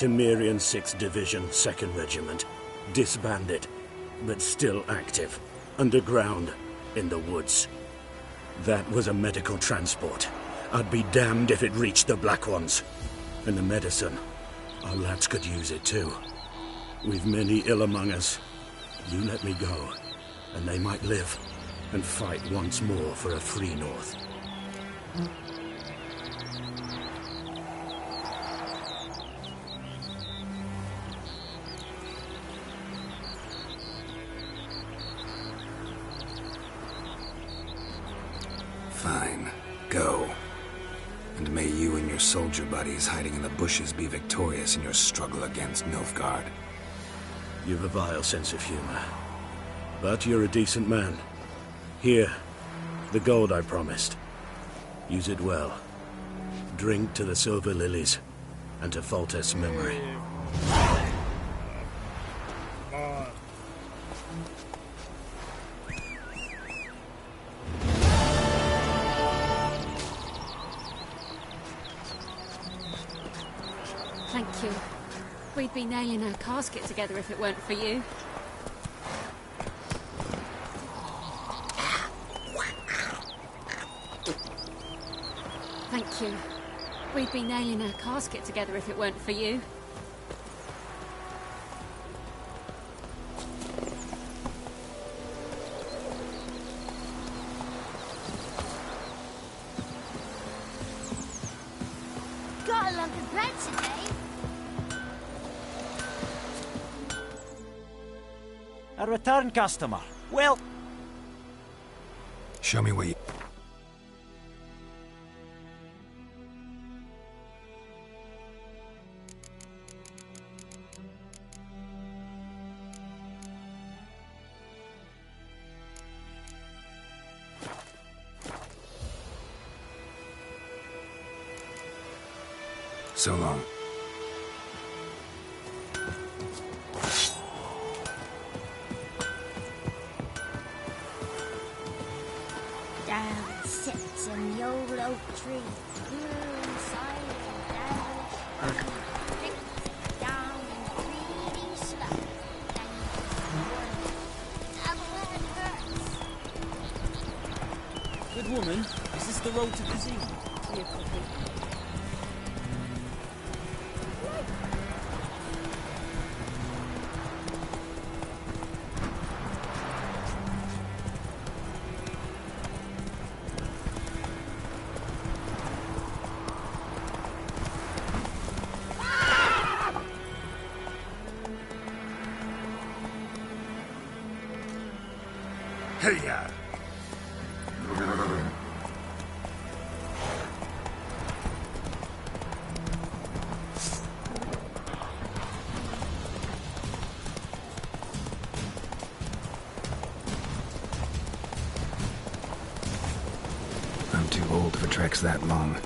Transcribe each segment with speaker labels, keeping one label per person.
Speaker 1: Temerian 6th Division, 2nd Regiment. Disbanded, but still active. Underground, in the woods. That was a medical transport. I'd be damned if it reached the Black Ones. And the medicine, our lads could use it too. We've many ill among us. You let me go, and they might live, and fight once more for a free North.
Speaker 2: Fine. Go. And may you and your soldier buddies hiding in the bushes be victorious in your struggle against Nilfgaard.
Speaker 1: You've a vile sense of humor. But you're a decent man. Here, the gold I promised. Use it well. Drink to the silver lilies, and to Foltest's memory.
Speaker 3: Thank you. We'd be nailing our casket together if it weren't for you. Thank you. We'd be nailing our casket together if it weren't for you.
Speaker 4: Got a lump of bread today.
Speaker 5: A return customer. Well...
Speaker 2: Show me what you... So long.
Speaker 4: Down sits in the old oak tree, blue and silent and devilish. Down and greedy slow. Double hurts.
Speaker 5: Good woman, is this the road to the sea?
Speaker 3: Your coffee.
Speaker 2: Hey-ya! I'm too old for treks that long.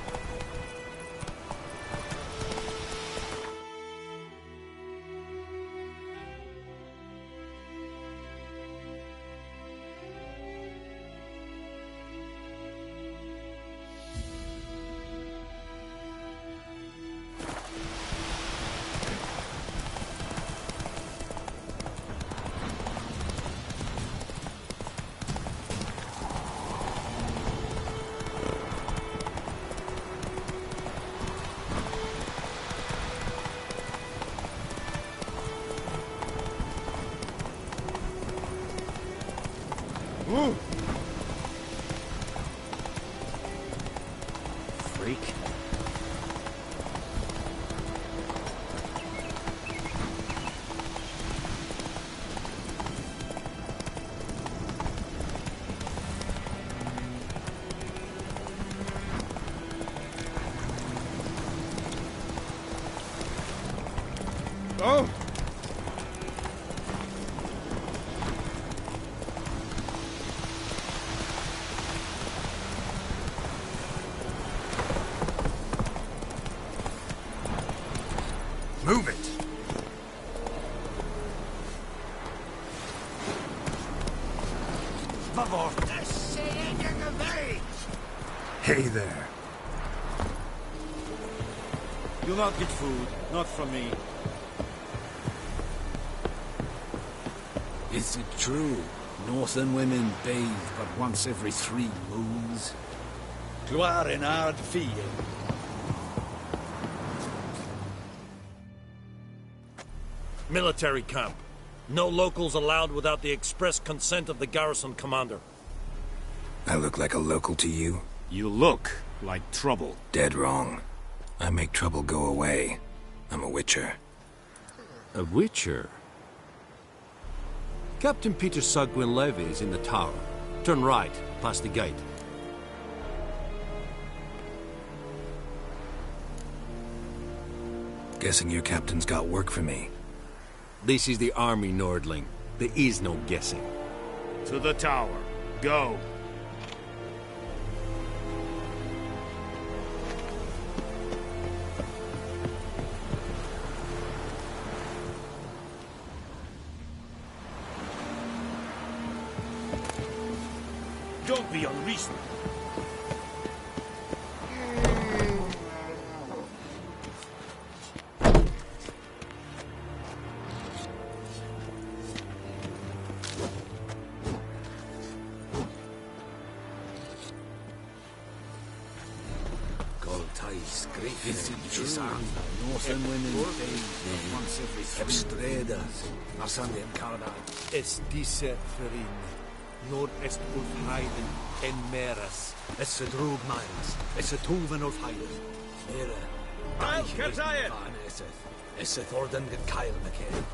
Speaker 5: Ooh. Freak.
Speaker 6: Oh!
Speaker 2: Move it! Hey there.
Speaker 5: You'll not get food, not from me.
Speaker 2: Is it true? Northern women bathe but once every 3 moons?
Speaker 5: Gloire en ard fille.
Speaker 7: Military camp. No locals allowed without the express consent of the garrison commander.
Speaker 2: I look like a local to you?
Speaker 6: You look like trouble.
Speaker 2: Dead wrong. I make trouble go away. I'm a Witcher.
Speaker 8: A Witcher? Captain Peter Sugwin Levy is in the tower. Turn right, past the gate.
Speaker 2: Guessing your captain's got work for me.
Speaker 8: This is the army, Nordling. There is no guessing.
Speaker 6: To the tower. Go.
Speaker 7: Don't be unreasonable.
Speaker 2: Northern women bathe once every 3
Speaker 5: Es diese Ferin. Nord est ulf heiden en meras. Es se drog miles. Es se toven ulf heiden. Mere.
Speaker 7: I'll Kerzayen!
Speaker 5: Es se thorden get Kyle McKay.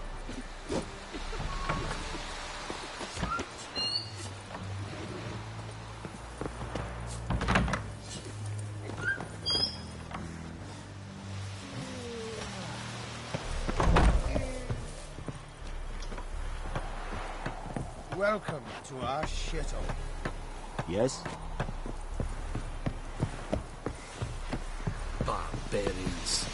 Speaker 6: Welcome to our shithole.
Speaker 5: Yes?
Speaker 7: Barbarians.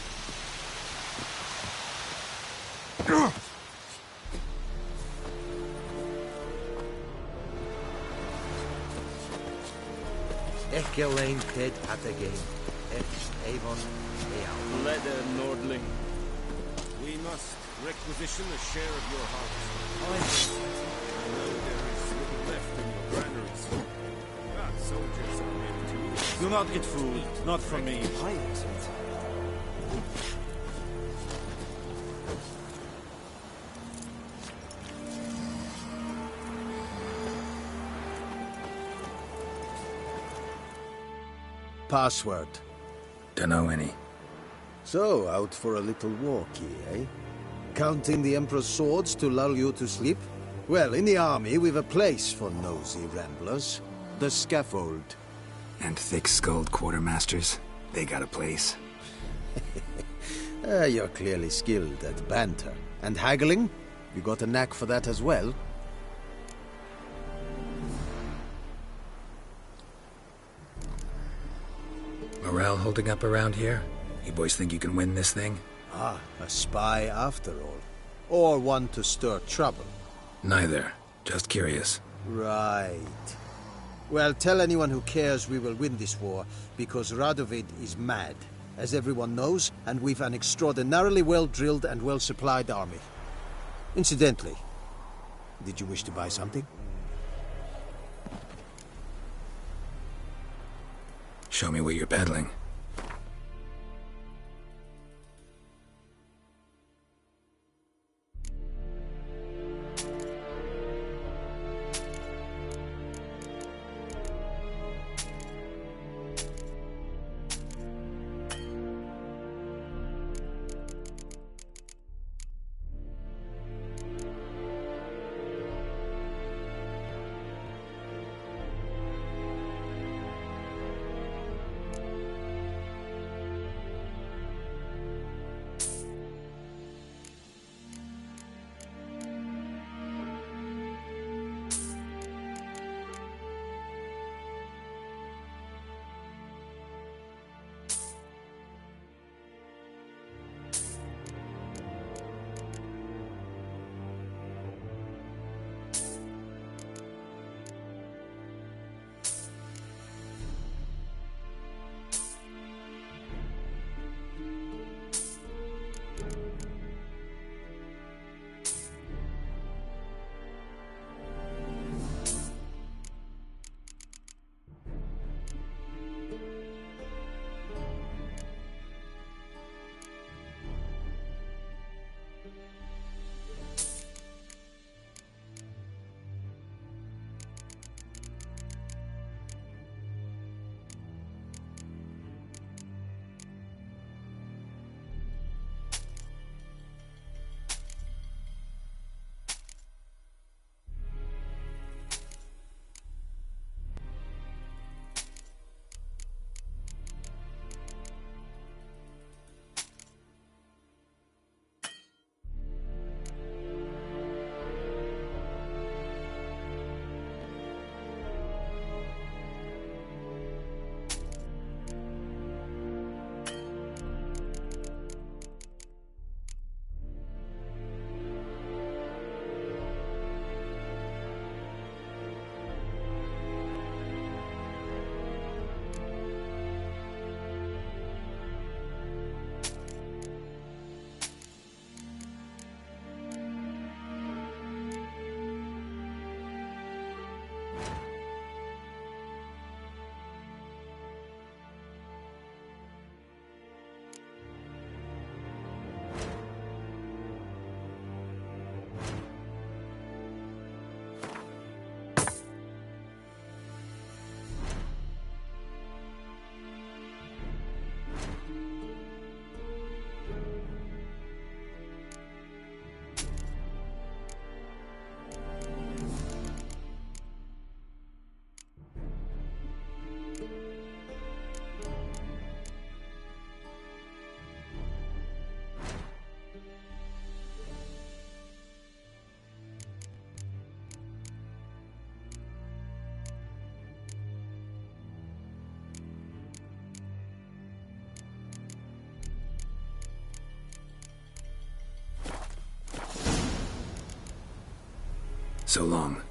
Speaker 5: Echelain dead at the game. Avon Eal.
Speaker 6: Leather, Nordling. We must requisition a share of your harvest. I know there is little left in your granaries. But soldiers are men too.
Speaker 5: Do not get food. Not from me.
Speaker 9: Password.
Speaker 2: Dunno any.
Speaker 9: So, out for a little walkie, eh? Counting the Emperor's swords to lull you to sleep? Well, in the army, we've a place for nosy ramblers. The scaffold.
Speaker 2: And thick-skulled quartermasters? They got a place.
Speaker 9: You're clearly skilled at banter. And haggling? You got a knack for that as well?
Speaker 2: Morale holding up around here? You boys think you can win this thing?
Speaker 9: Ah, a spy after all. Or one to stir trouble.
Speaker 2: Neither. Just curious.
Speaker 9: Right. Well, tell anyone who cares we will win this war, because Radovid is mad, as everyone knows, and we've an extraordinarily well-drilled and well-supplied army. Incidentally, did you wish to buy something?
Speaker 2: Show me what you're peddling. So long.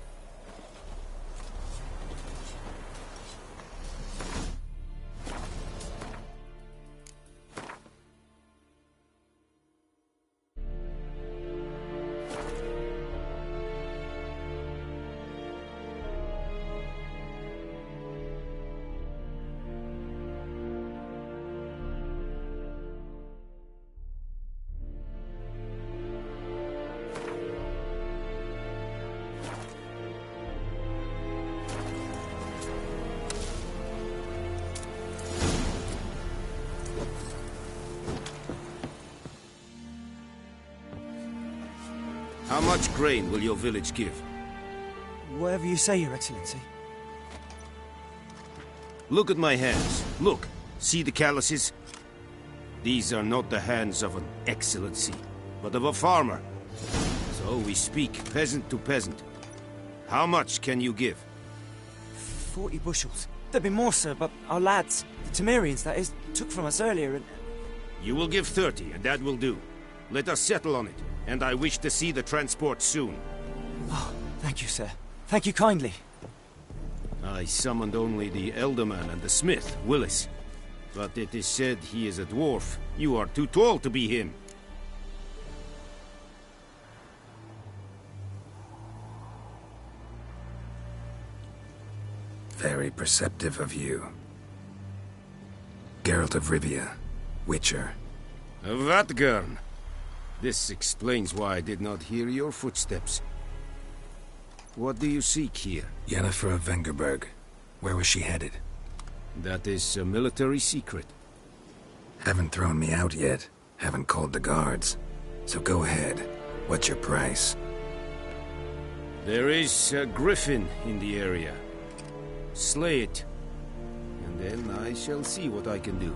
Speaker 6: How much grain will your village give?
Speaker 10: Whatever you say, Your Excellency.
Speaker 6: Look at my hands. Look. See the calluses? These are not the hands of an excellency, but of a farmer. So we speak peasant to peasant. How much can you give?
Speaker 10: 40 bushels. There'd be more, sir, but our lads, the Temerians, that is, took from us earlier and...
Speaker 6: You will give 30, and that will do. Let us settle on it, and I wish to see the transport soon.
Speaker 10: Oh, thank you, sir. Thank you kindly.
Speaker 6: I summoned only the Elderman and the smith, Willis. But it is said he is a dwarf. You are too tall to be him.
Speaker 2: Very perceptive of you. Geralt of Rivia, Witcher.
Speaker 6: Vatgern. This explains why I did not hear your footsteps. What do you seek here?
Speaker 2: Yennefer of Vengerberg. Where was she headed?
Speaker 6: That is a military secret.
Speaker 2: Haven't thrown me out yet. Haven't called the guards. So go ahead. What's your price?
Speaker 6: There is a griffin in the area. Slay it. And then I shall see what I can do.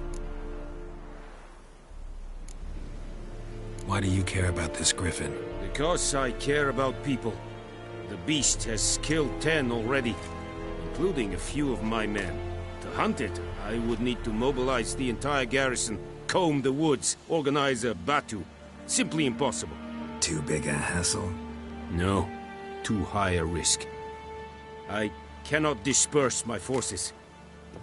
Speaker 2: Why do you care about this griffin?
Speaker 6: Because I care about people. The beast has killed 10 already, including a few of my men. To hunt it, I would need to mobilize the entire garrison, comb the woods, organize a batu. Simply impossible.
Speaker 2: Too big a hassle?
Speaker 6: No, too high a risk. I cannot disperse my forces.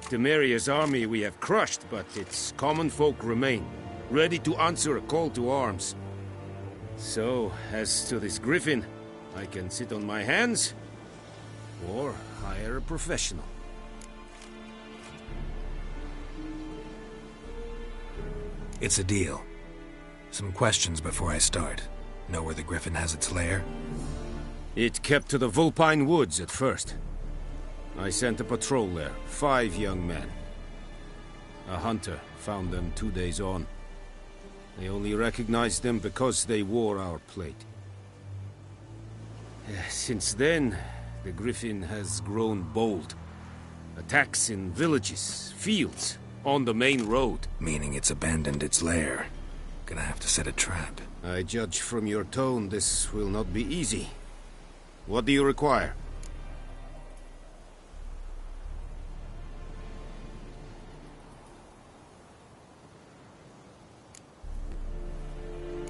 Speaker 6: Temeria's army we have crushed, but its common folk remain, ready to answer a call to arms. So, as to this griffin, I can sit on my hands, or hire a professional.
Speaker 2: It's a deal. Some questions before I start. Know where the griffin has its lair?
Speaker 6: It kept to the Vulpine Woods at first. I sent a patrol there, 5 young men. A hunter found them 2 days on. They only recognized them because they wore our plate. Since then, the griffin has grown bold. Attacks in villages, fields, on the main road.
Speaker 2: Meaning it's abandoned its lair. Gonna have to set a trap.
Speaker 6: I judge from your tone this will not be easy. What do you require?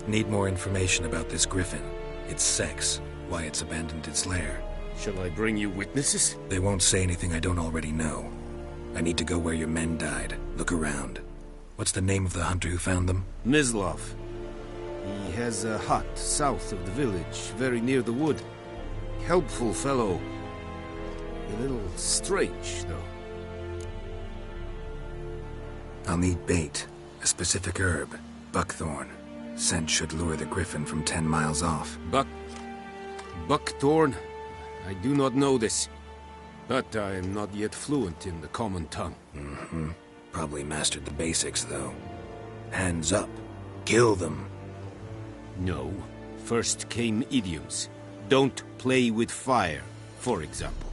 Speaker 2: Need more information about this griffin. Its sex, why it's abandoned its lair.
Speaker 6: Shall I bring you witnesses?
Speaker 2: They won't say anything I don't already know. I need to go where your men died. Look around. What's the name of the hunter who found them?
Speaker 6: Mislav. He has a hut south of the village, very near the wood. Helpful fellow. A little strange, though.
Speaker 2: I'll need bait. A specific herb. Buckthorn. Scent should lure the griffin from 10 miles off.
Speaker 6: Buckthorn? I do not know this. But I am not yet fluent in the common tongue.
Speaker 2: Mm-hmm. Probably mastered the basics, though. Hands up. Kill them.
Speaker 6: No. First came idioms. Don't play with fire, for example.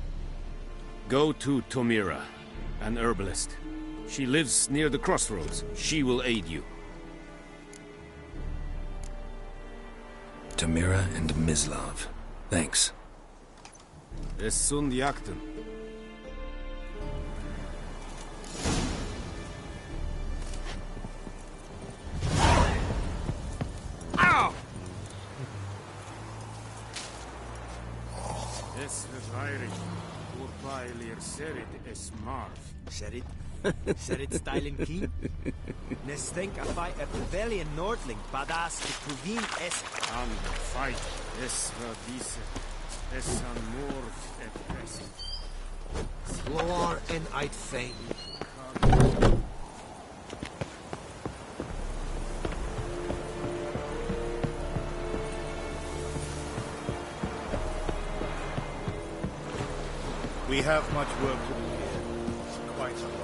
Speaker 6: Go to Tomira, an herbalist. She lives near the crossroads. She will aid you.
Speaker 2: Tomira and Mislav. Thanks.
Speaker 6: Es sunt jakten. Ow! Es verweigert. Urpailir serit es marv.
Speaker 10: Serit? Serit stylen keen? Nes denk a fight a rebellion Nordling, badass de Proveen es.
Speaker 6: An fight es radise. Es an morv et es.
Speaker 5: Sloar en I'd fain.
Speaker 11: We have much work to do here. It's quite a lot.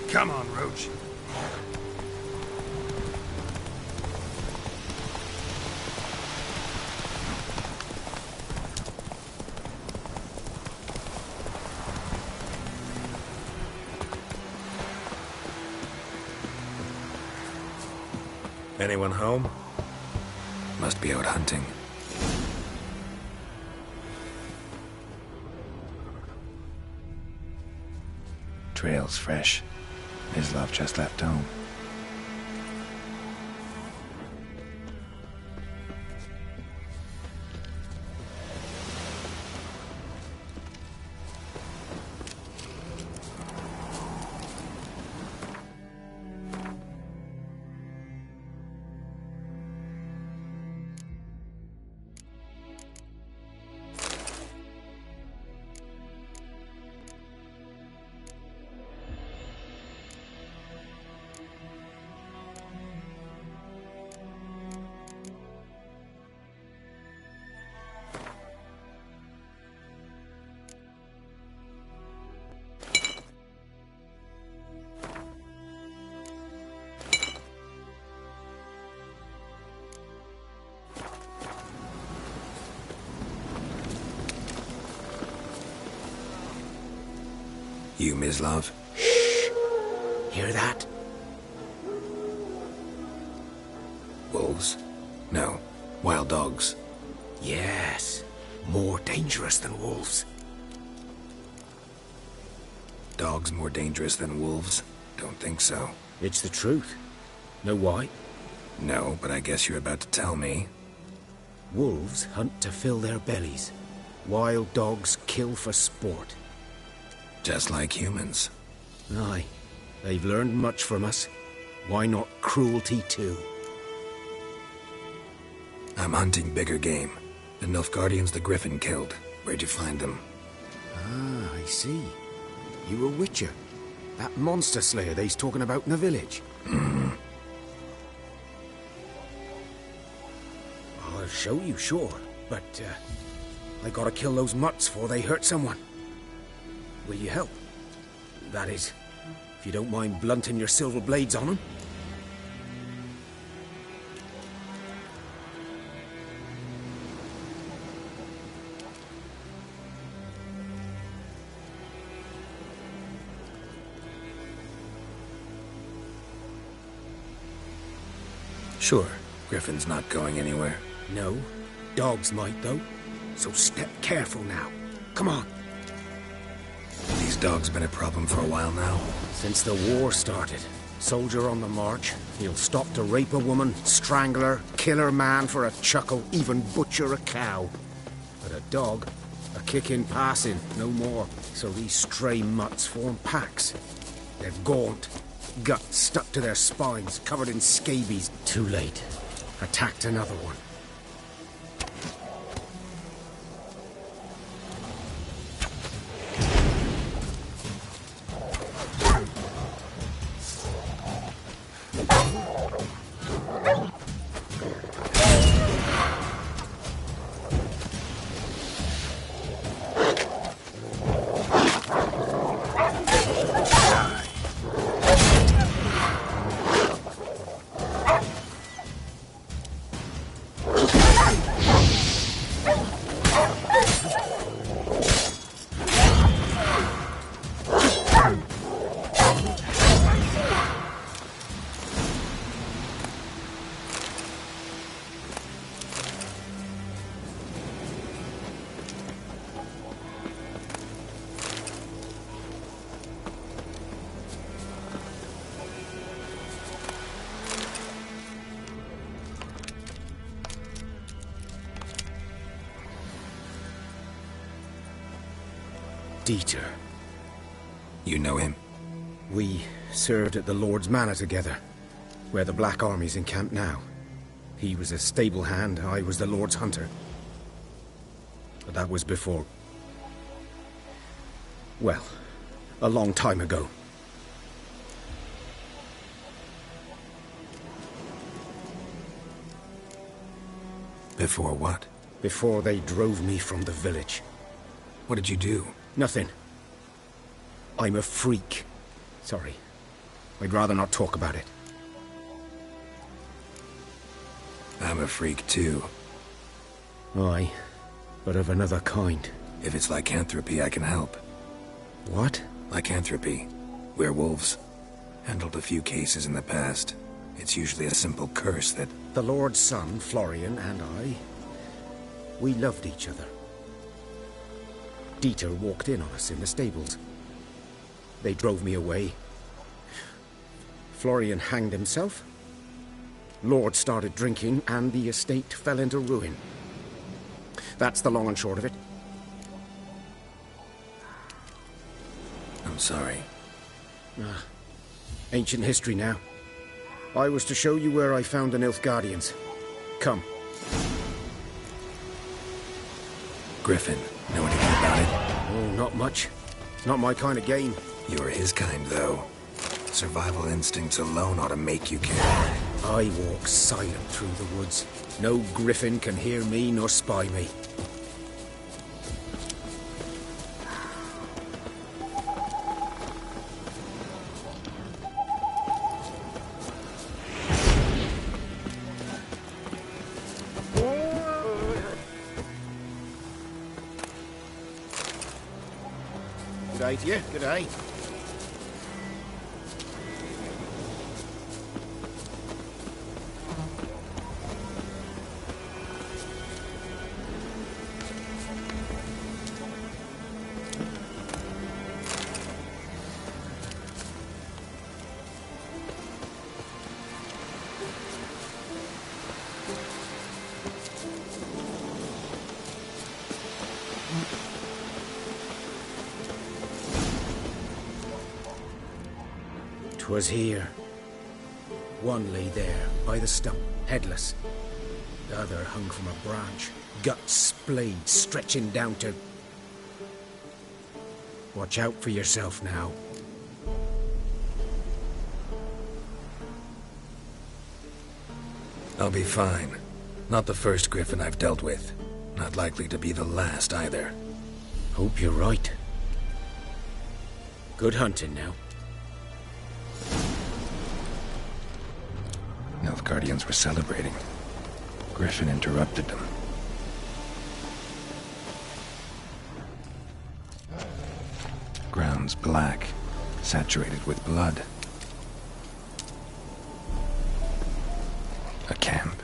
Speaker 2: Come on, Roach.
Speaker 12: Anyone home?
Speaker 2: Must be out hunting. Trail's fresh. Mislav just left home. You, Mislav?
Speaker 1: Shh! Hear that?
Speaker 2: Wolves? No. Wild dogs.
Speaker 1: Yes. More dangerous than wolves.
Speaker 2: Dogs more dangerous than wolves? Don't think so.
Speaker 1: It's the truth. Know why?
Speaker 2: No, but I guess you're about to tell me.
Speaker 1: Wolves hunt to fill their bellies. Wild dogs kill for sport.
Speaker 2: Just like humans.
Speaker 1: Aye. They've learned much from us. Why not cruelty too?
Speaker 2: I'm hunting bigger game. The Nilfgaardians the Griffin killed. Where'd you find them?
Speaker 1: Ah, I see. You a Witcher. That monster slayer they's talking about in the village. I'll show you, sure. But, I gotta kill those mutts before they hurt someone. Will you help? That is, if you don't mind blunting your silver blades on them.
Speaker 2: Sure. Griffin's not going anywhere.
Speaker 1: No. Dogs might, though. So step careful now. Come on.
Speaker 2: These dogs been a problem for a while now?
Speaker 1: Since the war started. Soldier on the march. He'll stop to rape a woman, strangle her, kill her man for a chuckle, even butcher a cow. But a dog, a kick in passing, no more. So these stray mutts form packs. They're gaunt, guts stuck to their spines, covered in scabies. Too late. Attacked another one.
Speaker 12: Dieter.
Speaker 2: You know him?
Speaker 12: We served at the Lord's Manor together, where the Black Army's encamped now. He was a stable hand, I was the Lord's hunter. But that was before... well, a long time ago.
Speaker 2: Before what?
Speaker 12: Before they drove me from the village.
Speaker 2: What did you do?
Speaker 12: Nothing. I'm a freak. Sorry. I'd rather not talk about it.
Speaker 2: I'm a freak too.
Speaker 12: Aye, but of another kind.
Speaker 2: If it's lycanthropy, I can help.
Speaker 12: What?
Speaker 2: Lycanthropy. Werewolves. Handled a few cases in the past. It's usually a simple curse that...
Speaker 12: The Lord's son, Florian, and I... we loved each other. Dieter walked in on us in the stables. They drove me away. Florian hanged himself. Lord started drinking, and the estate fell into ruin. That's the long and short of it.
Speaker 2: I'm sorry.
Speaker 12: Ancient history now. I was to show you where I found the Nilfgaardians. Come.
Speaker 2: Griffin, know anything about it?
Speaker 12: Oh, not much. It's not my kind of game.
Speaker 2: You're his kind, though. Survival instincts alone ought to make you care.
Speaker 12: I walk silent through the woods. No griffin can hear me nor spy me. Good day to you, good day. Was here. One lay there, by the stump, headless. The other hung from a branch, guts splayed, stretching down to... Watch out for yourself now.
Speaker 2: I'll be fine. Not the first griffin I've dealt with. Not likely to be the last, either.
Speaker 12: Hope you're right. Good hunting now.
Speaker 2: Nilfgaardians were celebrating. Griffin interrupted them. Ground's black, saturated with blood. A camp.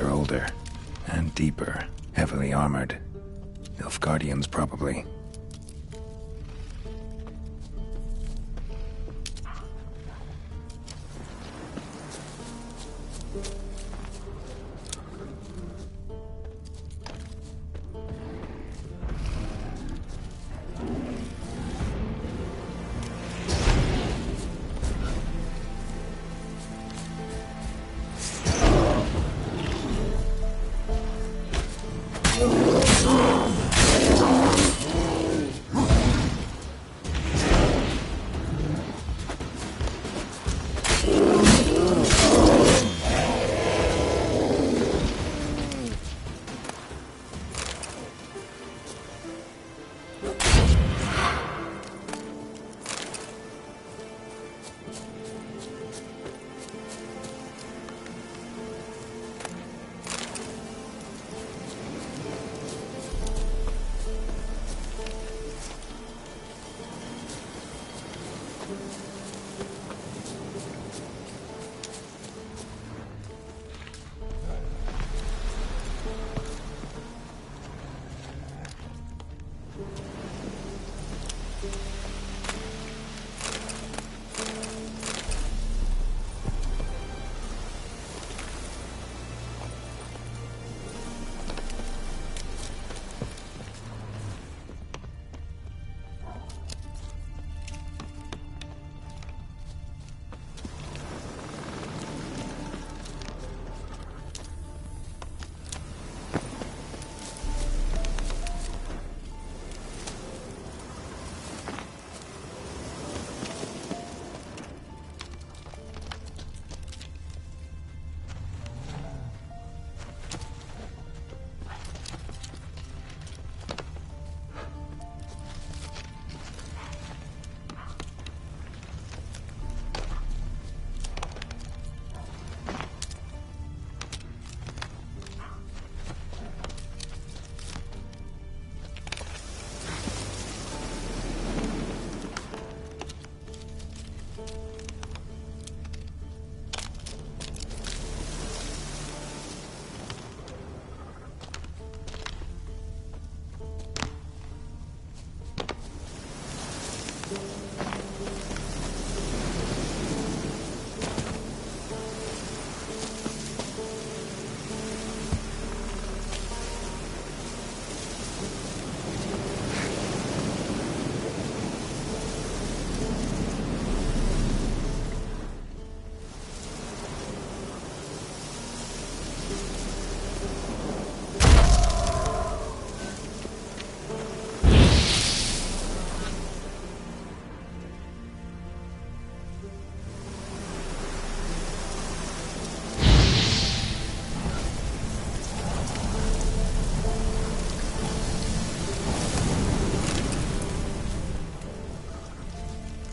Speaker 2: Are older and deeper, heavily armored. Nilfgaardians, probably.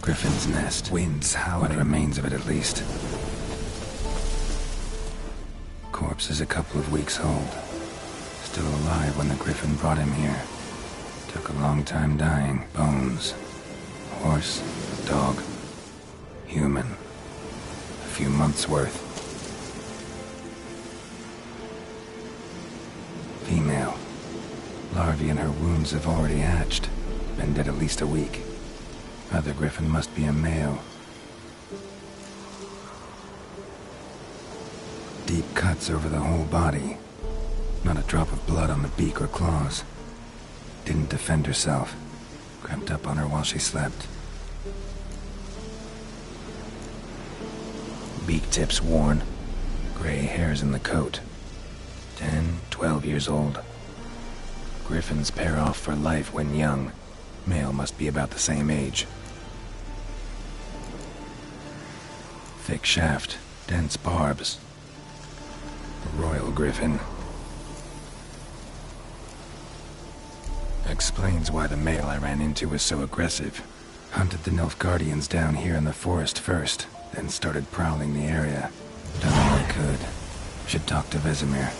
Speaker 2: Griffin's nest. Winds howling. What remains of it, at least. Corpse is a couple of weeks old. Still alive when the Griffin brought him here. Took a long time dying. Bones. Horse. Dog. Human. A few months' worth. Female. Larvae in her wounds have already hatched. Been dead at least a week. Other Griffin must be a male. Deep cuts over the whole body. Not a drop of blood on the beak or claws. Didn't defend herself. Crept up on her while she slept. Beak tips worn. Gray hairs in the coat. 10, 12 years old. Griffins pair off for life when young. Male must be about the same age. Thick shaft, dense barbs. Royal Griffin. Explains why the male I ran into was so aggressive. Hunted the Nilfgaardians down here in the forest first, then started prowling the area. Done all I could. Should talk to Vesemir.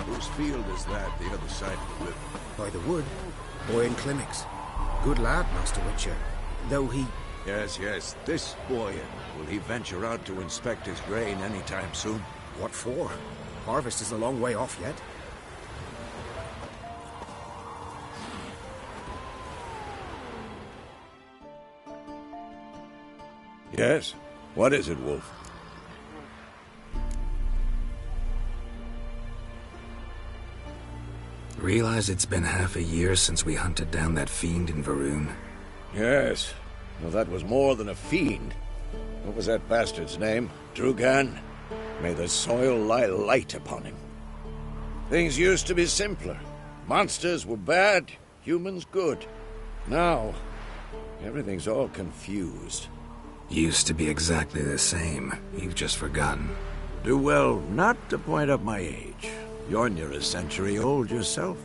Speaker 6: Whose field is that, the other side of the river?
Speaker 12: By the wood. Boy in Climmix. Good lad, Master Witcher. Though he...
Speaker 6: Yes, yes. This Boyan. Will he venture out to inspect his grain anytime soon?
Speaker 12: What for? Harvest is a long way off yet.
Speaker 6: Yes? What is it, Wolf?
Speaker 2: Realize it's been half a year since we hunted down that fiend in Varun?
Speaker 6: Yes. Well, that was more than a fiend. What was that bastard's name? Drugan? May the soil lie light upon him. Things used to be simpler. Monsters were bad, humans good. Now, everything's all confused.
Speaker 2: Used to be exactly the same. You've just forgotten.
Speaker 6: Do well not to point up my age. You're near a century old yourself.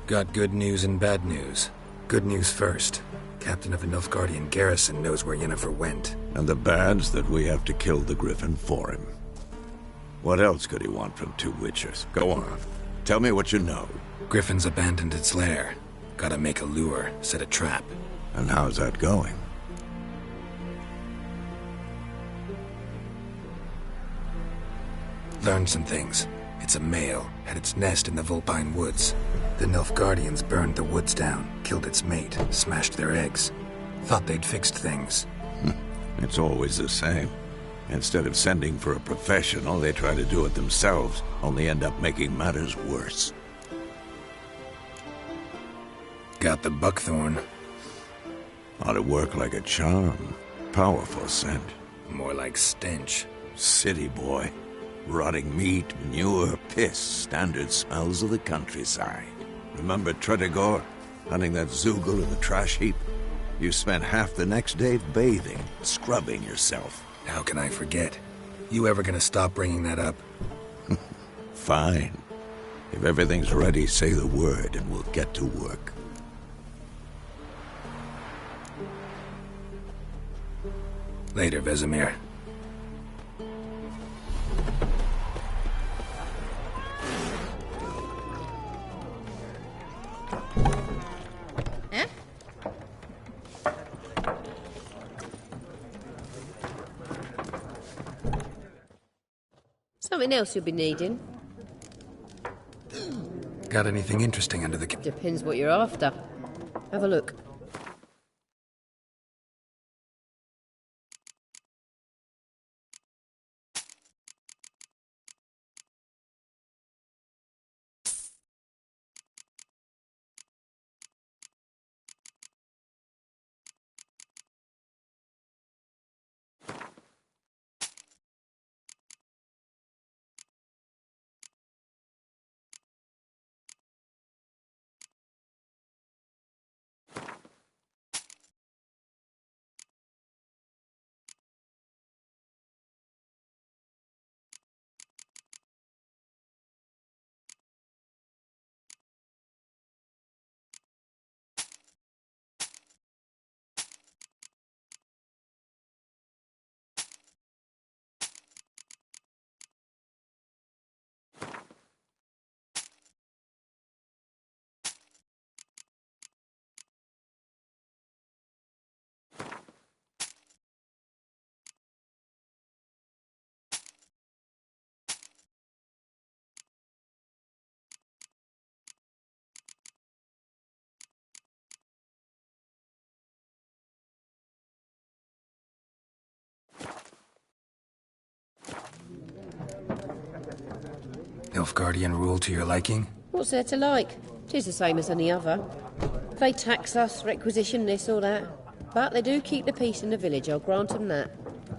Speaker 2: Got good news and bad news. Good news first. Captain of the Nilfgaardian garrison knows where Yennefer went.
Speaker 13: And the bad's that we have to kill the Griffin for him. What else could he want from two Witchers? Go on. Tell me what you know.
Speaker 2: Griffin's abandoned its lair. Gotta make a lure, set a trap.
Speaker 13: And how's that going?
Speaker 2: Learned some things. It's a male, had its nest in the Vulpine Woods. The Nilfgaardians burned the woods down, killed its mate, smashed their eggs. Thought they'd fixed things.
Speaker 13: It's always the same. Instead of sending for a professional, they try to do it themselves, only end up making matters worse.
Speaker 2: Got the buckthorn.
Speaker 13: Ought to work like a charm. Powerful scent.
Speaker 2: More like stench.
Speaker 13: City boy. Rotting meat, manure, piss, standard smells of the countryside. Remember Tretogor? Hunting that Zoogle in the trash heap? You spent half the next day bathing, scrubbing yourself.
Speaker 2: How can I forget? You ever gonna stop bringing that up?
Speaker 13: Fine. If everything's ready, say the word and we'll get to work.
Speaker 2: Later, Vesemir.
Speaker 14: Something else you'll be needing?
Speaker 2: Got anything interesting under the...
Speaker 14: Depends what you're after. Have a look.
Speaker 2: Nilfgaardian rule to your liking?
Speaker 14: What's there to like? 'Tis the same as any other. They tax us, requisition this or that. But they do keep the peace in the village, I'll grant them that.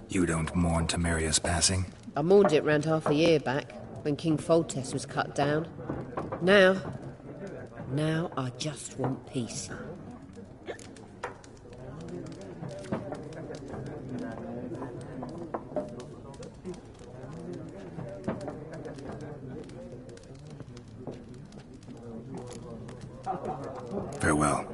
Speaker 2: You don't mourn Temeria's passing?
Speaker 14: I mourned it round half a year back, when King Foltest was cut down. Now I just want peace.
Speaker 2: Farewell.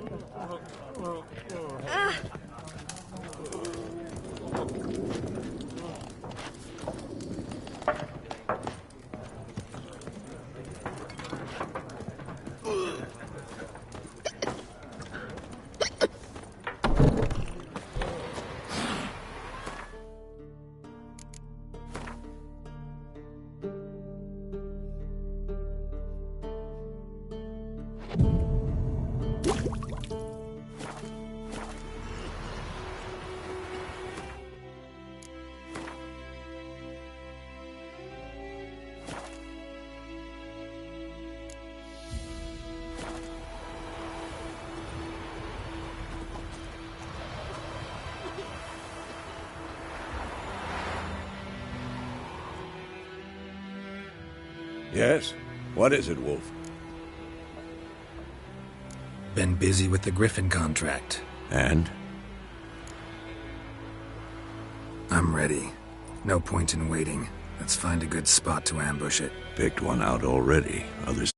Speaker 13: Yes? What is it, Wolf?
Speaker 2: Been busy with the Griffin contract.
Speaker 13: And?
Speaker 2: I'm ready. No point in waiting. Let's find a good spot to ambush it.
Speaker 13: Picked one out already. Others